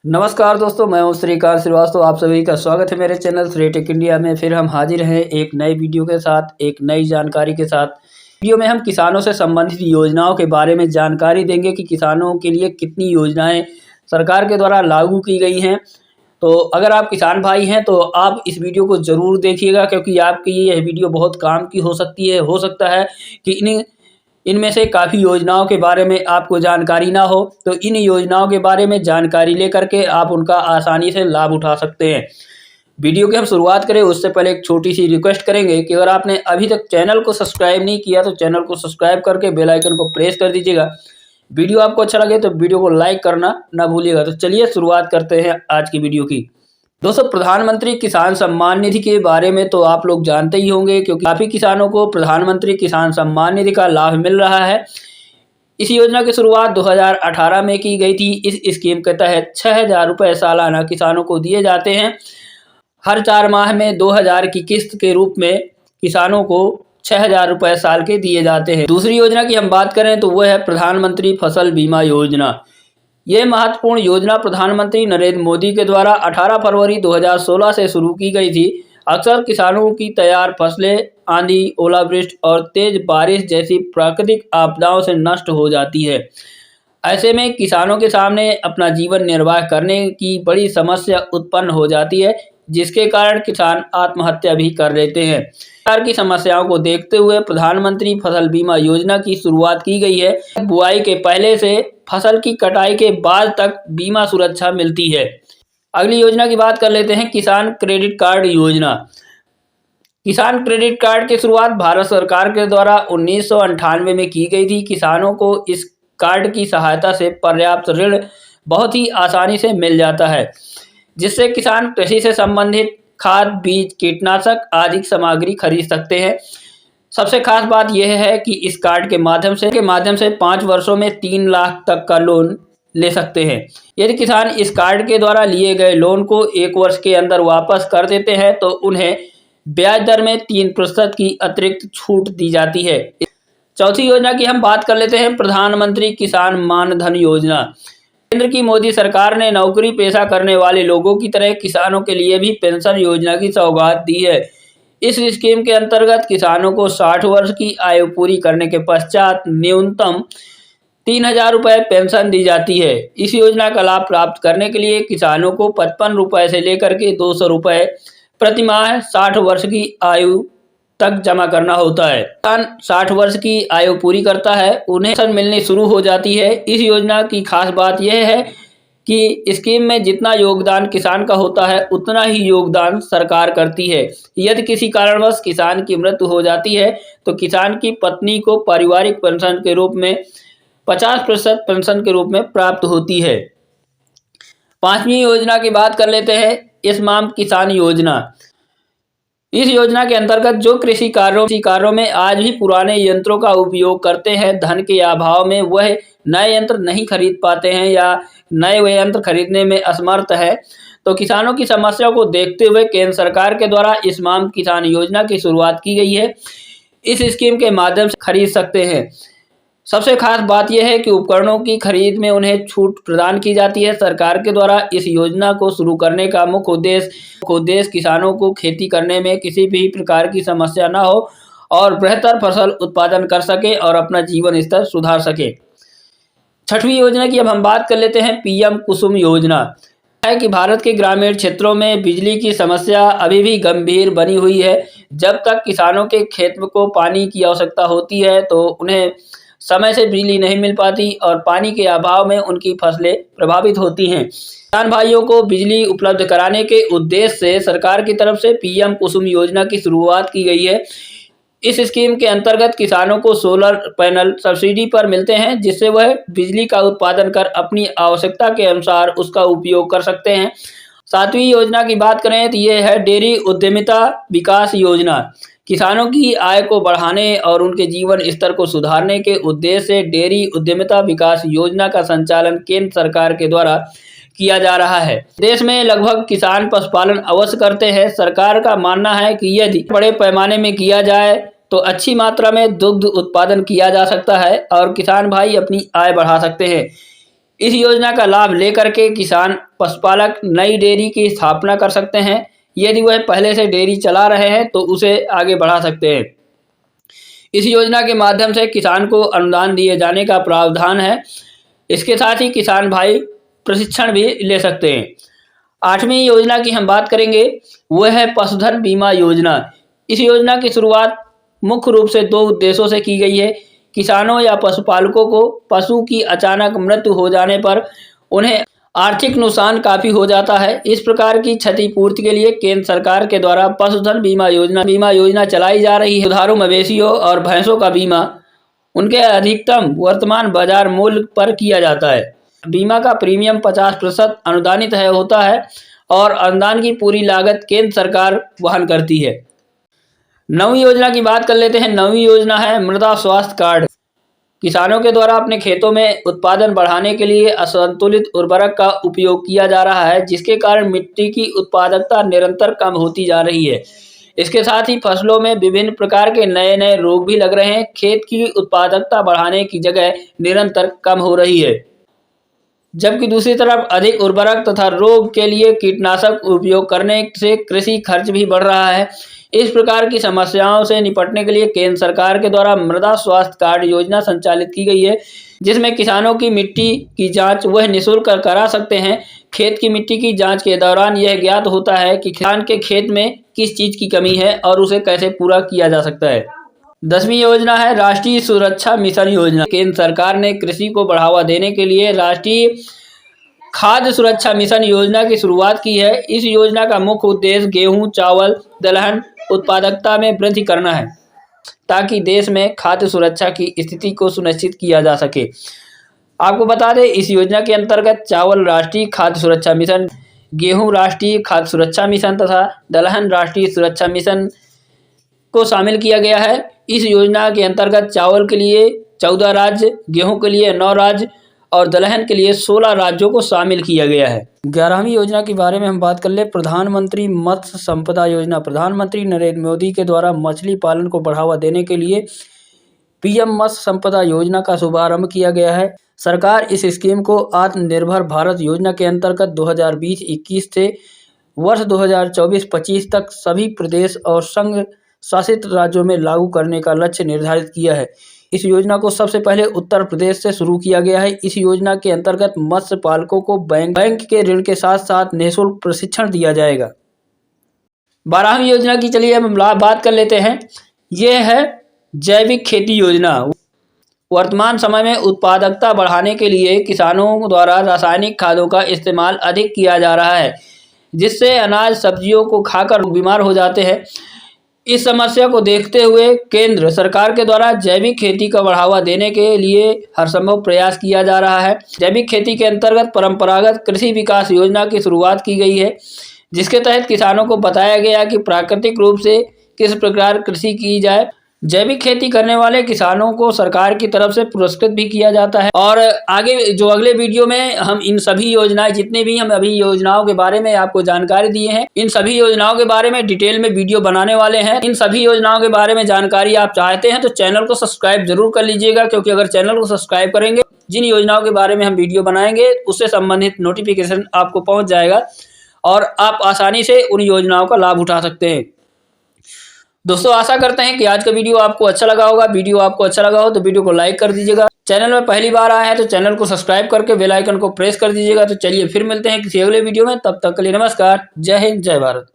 नमस्कार दोस्तों, मैं हूं श्रीकांत श्रीवास्तव। आप सभी का स्वागत है मेरे चैनल श्री टेक इंडिया में। फिर हम हाजिर हैं एक नई वीडियो के साथ, एक नई जानकारी के साथ। वीडियो में हम किसानों से संबंधित योजनाओं के बारे में जानकारी देंगे कि किसानों के लिए कितनी योजनाएं सरकार के द्वारा लागू की गई हैं। तो अगर आप किसान भाई हैं तो आप इस वीडियो को ज़रूर देखिएगा, क्योंकि आपकी यह वीडियो बहुत काम की हो सकती है। हो सकता है कि इनमें से काफ़ी योजनाओं के बारे में आपको जानकारी ना हो, तो इन योजनाओं के बारे में जानकारी लेकर के आप उनका आसानी से लाभ उठा सकते हैं। वीडियो की हम शुरुआत करें उससे पहले एक छोटी सी रिक्वेस्ट करेंगे कि अगर आपने अभी तक चैनल को सब्सक्राइब नहीं किया तो चैनल को सब्सक्राइब करके बेल आइकन को प्रेस कर दीजिएगा। वीडियो आपको अच्छा लगे तो वीडियो को लाइक करना ना भूलिएगा। तो चलिए शुरुआत करते हैं आज की वीडियो की। दोस्तों, प्रधानमंत्री किसान सम्मान निधि के बारे में तो आप लोग जानते ही होंगे, क्योंकि काफ़ी किसानों को प्रधानमंत्री किसान सम्मान निधि का लाभ मिल रहा है। इस योजना की शुरुआत 2018 में की गई थी। इस स्कीम के तहत 6,000 रुपये सालाना किसानों को दिए जाते हैं। हर 4 माह में 2,000 की किस्त के रूप में किसानों को 6,000 रुपये साल के दिए जाते हैं। दूसरी योजना की हम बात करें तो वह है प्रधानमंत्री फसल बीमा योजना। ये महत्वपूर्ण योजना प्रधानमंत्री नरेंद्र मोदी के द्वारा 18 फरवरी 2016 से शुरू की गई थी। अक्सर किसानों की तैयार फसलें आंधी, ओलावृष्टि और तेज बारिश जैसी प्राकृतिक आपदाओं से नष्ट हो जाती है। ऐसे में किसानों के सामने अपना जीवन निर्वाह करने की बड़ी समस्या उत्पन्न हो जाती है, जिसके कारण किसान आत्महत्या भी कर लेते हैं। सरकार की समस्याओं को देखते हुए प्रधानमंत्री फसल बीमा योजना की शुरुआत की गई है। बुआई के पहले से फसल की कटाई के बाद तक बीमा सुरक्षा मिलती है। अगली योजना की बात कर लेते हैं, किसान क्रेडिट कार्ड योजना। किसान क्रेडिट कार्ड की शुरुआत भारत सरकार के द्वारा 1998 में की गई थी। किसानों को इस कार्ड की सहायता से पर्याप्त ऋण बहुत ही आसानी से मिल जाता है, जिससे किसान कृषि से संबंधित खाद, बीज, कीटनाशक आदि सामग्री खरीद सकते हैं। सबसे खास बात यह है कि इस कार्ड के माध्यम से 5 वर्षों में 3 लाख तक का लोन ले सकते हैं। यदि किसान इस कार्ड के द्वारा लिए गए लोन को 1 वर्ष के अंदर वापस कर देते हैं तो उन्हें ब्याज दर में 3% की अतिरिक्त छूट दी जाती है। चौथी योजना की हम बात कर लेते हैं, प्रधानमंत्री किसान मान धन योजना। केंद्र की मोदी सरकार ने नौकरी पेशा करने वाले लोगों की तरह किसानों के लिए भी पेंशन योजना की सौगात दी है। इस स्कीम के अंतर्गत किसानों को 60 वर्ष की आयु पूरी करने के पश्चात न्यूनतम 3,000 रुपये पेंशन दी जाती है। इस योजना का लाभ प्राप्त करने के लिए किसानों को 55 रुपये से लेकर के 200 रुपये प्रति माह 60 वर्ष की आयु तक जमा करना होता है। किसान 60 वर्ष की आयु पूरी करता है, उन्हें पेंशन मिलनी शुरू हो जाती है। इस योजना की खास बात यह है कि स्कीम में जितना योगदान किसान का होता है उतना ही योगदान सरकार करती है। यदि किसी कारणवश किसान की मृत्यु हो जाती है तो किसान की पत्नी को पारिवारिक पेंशन के रूप में 50% पेंशन के रूप में प्राप्त होती है। 5वीं योजना की बात कर लेते हैं, स्माम किसान योजना। इस योजना के अंतर्गत जो कृषि कार्यों में आज भी पुराने यंत्रों का उपयोग करते हैं, धन के अभाव में वह नए यंत्र नहीं खरीद पाते हैं या नए वे यंत्र खरीदने में असमर्थ है, तो किसानों की समस्या को देखते हुए केंद्र सरकार के द्वारा स्माम किसान योजना की शुरुआत की गई है। इस स्कीम के माध्यम से खरीद सकते हैं। सबसे खास बात यह है कि उपकरणों की खरीद में उन्हें छूट प्रदान की जाती है। सरकार के द्वारा इस योजना को शुरू करने का मुख्य उद्देश्य किसानों को खेती करने में किसी भी प्रकार की समस्या न हो और बेहतर फसल उत्पादन कर सके और अपना जीवन स्तर सुधार सके। 6वीं योजना की अब हम बात कर लेते हैं, पीएम कुसुम योजना। है कि भारत के ग्रामीण क्षेत्रों में बिजली की समस्या अभी भी गंभीर बनी हुई है। जब तक किसानों के खेत को पानी की आवश्यकता होती है तो उन्हें समय से बिजली नहीं मिल पाती और पानी के अभाव में उनकी फसलें प्रभावित होती हैं। किसान भाइयों को बिजली उपलब्ध कराने के उद्देश्य से सरकार की तरफ से पीएम कुसुम योजना की शुरुआत की गई है। इस स्कीम के अंतर्गत किसानों को सोलर पैनल सब्सिडी पर मिलते हैं, जिससे वह बिजली का उत्पादन कर अपनी आवश्यकता के अनुसार उसका उपयोग कर सकते हैं। 7वीं योजना की बात करें तो ये है डेयरी उद्यमिता विकास योजना। किसानों की आय को बढ़ाने और उनके जीवन स्तर को सुधारने के उद्देश्य से डेयरी उद्यमिता विकास योजना का संचालन केंद्र सरकार के द्वारा किया जा रहा है। देश में लगभग किसान पशुपालन अवश्य करते हैं। सरकार का मानना है कि यदि बड़े पैमाने में किया जाए तो अच्छी मात्रा में दुग्ध उत्पादन किया जा सकता है और किसान भाई अपनी आय बढ़ा सकते हैं। इस योजना का लाभ लेकर के किसान पशुपालक नई डेयरी की स्थापना कर सकते हैं। यदि वह पहले से डेयरी चला रहे हैं तो उसे आगे बढ़ा सकते हैं। इस योजना के माध्यम से किसान को अनुदान दिए जाने का प्रावधान है। इसके साथ ही किसान भाई प्रशिक्षण भी ले सकते हैं। 8वीं योजना की हम बात करेंगे, वह है पशुधन बीमा योजना। इस योजना की शुरुआत मुख्य रूप से 2 उद्देश्यों से की गई है। किसानों या पशुपालकों को पशु की अचानक मृत्यु हो जाने पर उन्हें आर्थिक नुकसान काफ़ी हो जाता है। इस प्रकार की क्षतिपूर्ति के लिए केंद्र सरकार के द्वारा पशुधन बीमा योजना चलाई जा रही है। दुधारू मवेशियों और भैंसों का बीमा उनके अधिकतम वर्तमान बाजार मूल्य पर किया जाता है। बीमा का प्रीमियम 50% अनुदानित होता है और अनुदान की पूरी लागत केंद्र सरकार वहन करती है। 9वीं योजना की बात कर लेते हैं। 9वीं योजना है मृदा स्वास्थ्य कार्ड। किसानों के द्वारा अपने खेतों में उत्पादन बढ़ाने के लिए असंतुलित उर्वरक का उपयोग किया जा रहा है, जिसके कारण मिट्टी की उत्पादकता निरंतर कम होती जा रही है। इसके साथ ही फसलों में विभिन्न प्रकार के नए रोग भी लग रहे हैं। खेत की उत्पादकता बढ़ाने की जगह निरंतर कम हो रही है, जबकि दूसरी तरफ अधिक उर्वरक तथा रोग के लिए कीटनाशक उपयोग करने से कृषि खर्च भी बढ़ रहा है। इस प्रकार की समस्याओं से निपटने के लिए केंद्र सरकार के द्वारा मृदा स्वास्थ्य कार्ड योजना संचालित की गई है, जिसमें किसानों की मिट्टी की जांच वह निःशुल्क करा सकते हैं। खेत की मिट्टी की जांच के दौरान यह ज्ञात होता है कि किसान के खेत में किस चीज़ की कमी है और उसे कैसे पूरा किया जा सकता है। 10वीं योजना है राष्ट्रीय सुरक्षा मिशन योजना। केंद्र सरकार ने कृषि को बढ़ावा देने के लिए राष्ट्रीय खाद्य सुरक्षा मिशन योजना की शुरुआत की है। इस योजना का मुख्य उद्देश्य गेहूं, चावल, दलहन उत्पादकता में वृद्धि करना है, ताकि देश में खाद्य सुरक्षा की स्थिति को सुनिश्चित किया जा सके। आपको बता दें, इस योजना के अंतर्गत चावल राष्ट्रीय खाद्य सुरक्षा मिशन, गेहूं राष्ट्रीय खाद्य सुरक्षा मिशन तथा दलहन राष्ट्रीय सुरक्षा मिशन को शामिल किया गया है। इस योजना के अंतर्गत चावल के लिए 14 राज्य, गेहूं के लिए 9 राज्य और दलहन के लिए 16 राज्यों को शामिल किया गया है। 11वीं योजना के बारे में हम बात कर ले, प्रधानमंत्री मत्स्य संपदा योजना। प्रधानमंत्री नरेंद्र मोदी के द्वारा मछली पालन को बढ़ावा देने के लिए पीएम मत्स्य संपदा योजना का शुभारंभ किया गया है। सरकार इस स्कीम को आत्मनिर्भर भारत योजना के अंतर्गत 2020-21 से वर्ष 2024-25 तक सभी प्रदेश और संघ शासित राज्यों में लागू करने का लक्ष्य निर्धारित किया है। इस योजना को सबसे पहले उत्तर प्रदेश से शुरू किया गया है। इस योजना के अंतर्गत मत्स्य पालकों को बैंक के ऋण के साथ साथ निःशुल्क प्रशिक्षण दिया जाएगा। 12वीं योजना की चलिए हम बात कर लेते हैं। यह है जैविक खेती योजना। वर्तमान समय में उत्पादकता बढ़ाने के लिए किसानों द्वारा रासायनिक खादों का इस्तेमाल अधिक किया जा रहा है, जिससे अनाज सब्जियों को खाकर बीमार हो जाते हैं। इस समस्या को देखते हुए केंद्र सरकार के द्वारा जैविक खेती का बढ़ावा देने के लिए हर संभव प्रयास किया जा रहा है। जैविक खेती के अंतर्गत परंपरागत कृषि विकास योजना की शुरुआत की गई है, जिसके तहत किसानों को बताया गया कि प्राकृतिक रूप से किस प्रकार कृषि की जाए। जैविक खेती करने वाले किसानों को सरकार की तरफ से पुरस्कृत भी किया जाता है। और आगे जो अगले वीडियो में हम इन सभी योजनाएं, जितने भी हम अभी योजनाओं के बारे में आपको जानकारी दिए हैं, इन सभी योजनाओं के बारे में डिटेल में वीडियो बनाने वाले हैं। इन सभी योजनाओं के बारे में जानकारी आप चाहते हैं तो चैनल को सब्सक्राइब जरूर कर लीजिएगा, क्योंकि अगर चैनल को सब्सक्राइब करेंगे, जिन योजनाओं के बारे में हम वीडियो बनाएंगे उससे संबंधित नोटिफिकेशन आपको पहुँच जाएगा और आप आसानी से उन योजनाओं का लाभ उठा सकते हैं। दोस्तों, आशा करते हैं कि आज का वीडियो आपको अच्छा लगा होगा। वीडियो आपको अच्छा लगा हो तो वीडियो को लाइक कर दीजिएगा। चैनल में पहली बार आए हैं तो चैनल को सब्सक्राइब करके बेल आइकन को प्रेस कर दीजिएगा। तो चलिए फिर मिलते हैं किसी अगले वीडियो में, तब तक के लिए नमस्कार। जय हिंद, जय भारत।